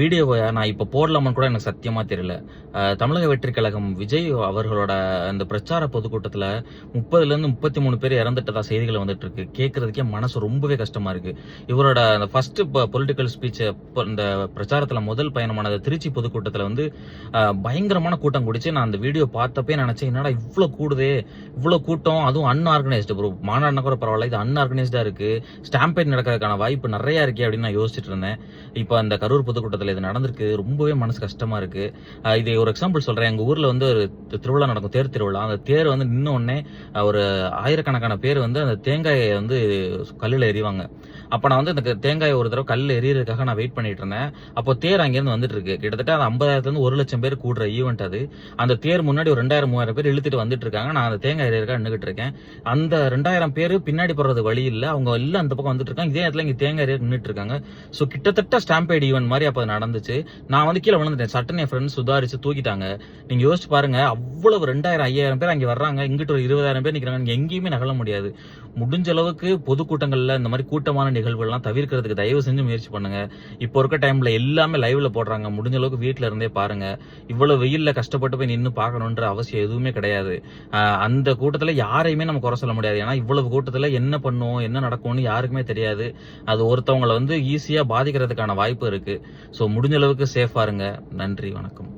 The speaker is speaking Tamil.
வீடியோவை நான் இப்போ போடலாமான்னு கூட எனக்கு சத்தியமா தெரியல. தமிழக வெற்றி கழகம் விஜய் அவர்களோட அந்த பிரச்சார பொதுக்கூட்டத்தில் 30லேருந்து 33 பேர் இறந்துட்டதா செய்திகள் வந்துட்டு இருக்கு. கேட்கறதுக்கே மனசு ரொம்பவே கஷ்டமா இருக்கு. இவரோட அந்த ஃபர்ஸ்ட் பொலிட்டிக்கல் ஸ்பீச் இந்த பிரச்சாரத்தில் முதல் பயணமானது திருச்சி பொதுக்கூட்டத்தில் வந்து பயங்கரமான கூட்டம் கூடிச்சு. நான் அந்த வீடியோ பார்த்தப்பே நினைச்சேன், என்னடா இவ்வளோ கூடுதே, இவ்வளோ கூட்டம், அதுவும் அன்ஆர்கனைஸ்டு. ஒரு மாநாடுனா கூட பரவாயில்ல, இது அன்ஆர்கனைஸ்டா இருக்கு, ஸ்டாம்பேட் நடக்கிறதுக்கான வாய்ப்பு நிறைய இருக்கே அப்படின்னு நான் யோசிச்சுட்டு இருந்தேன். இப்போ அந்த கரூர் பொதுக்கூட்டத்தில் இது நடந்திருக்கு. ரொம்பவே மனசு கஷ்டமா இருக்கு. இது ஒரு எக்ஸாம்பிள் சொல்றேன். எங்க ஊர்ல வந்து ஒரு திருவிழா நடக்கும், தேர் திருவிழா. அந்த தேர் வந்து நின்ன உடனே ஒரு ஆயிரக்கணக்கான பேர் வந்து அந்த தேங்காயை வந்து கல்லுல எறிவாங்க. அப்ப நான் வந்து இந்த தேங்காயை ஒரு தடவை கல்லுல எறியறதுக்காக நான் வெயிட் பண்ணிட்டு இருந்தேன். அப்போ தேர் அங்கேருந்து வந்துட்டு இருக்கு. கிட்டத்தட்ட அது 50,000 1 லட்சம் பேர் கூடுற ஈவெண்ட் அது. அந்த தேர் முன்னாடி ஒரு 2000-3000 பேர் இழுத்துட்டு வந்துட்டு இருக்காங்க. நான் அந்த தேங்காய் எறியறதுக்காக நின்னுகிட்டு இருக்கேன். அந்த 2000 பேர் பின்னாடி போறது வழி இல்ல, அவங்க எல்லாம் அந்த பக்கம் வந்துட்டு இருக்காங்க. இதே இடத்துல இங்க தேங்காய் எறிய நின்னுட்டு இருக்காங்க. சோ கிட்டத்தட்ட ஸ்டாம்பேட் ஈவெண்ட் மாதிரி அப்ப நடந்துச்சு. நான் வந்து கீழே விழுந்துட்டேன். சட்டன் என் ஃப்ரெண்ட்ஸ் சுதாரிச்சு தூக்கிட்டாங்க. நீங்க யோசிச்சு பாருங்க, அவ்வளவு 2000 5000 பேர் அங்க வர்றாங்க, இங்கிட்ட ஒரு 20,000 பேர் நிக்கிறாங்க. நீங்க எங்கேயுமே நகல முடியாது. முடிஞ்ச அளவுக்கு பொதுக்கூட்டங்கள்ல இந்த மாதிரி கூட்டமான நிகழ்வுகள்லாம் தவிர்க்கிறதுக்கு தயவு செஞ்சு முயற்சி பண்ணுங்க. இப்போ இருக்க டைம்ல எல்லாமே லைவ்ல போடுறாங்க. முடிஞ்ச அளவுக்கு வீட்டுல இருந்தே பாருங்க. இவ்வளவு வெயில்ல கஷ்டப்பட்டு போய் நின்று பார்க்கணுன்ற அவசியம் எதுவுமே கிடையாது. அந்த கூட்டத்துல யாரையுமே நம்ம குறை சொல்ல முடியாது. ஏன்னா இவ்வளவு கூட்டத்துல என்ன பண்ணுவோம், என்ன நடக்கும்னு யாருக்குமே தெரியாது. அது ஒருத்தவங்களை வந்து ஈஸியா பாதிக்கிறதுக்கான வாய்ப்பு இருக்கு. ஸோ முடிஞ்ச அளவுக்கு சேஃபா இருங்க. நன்றி, வணக்கம்.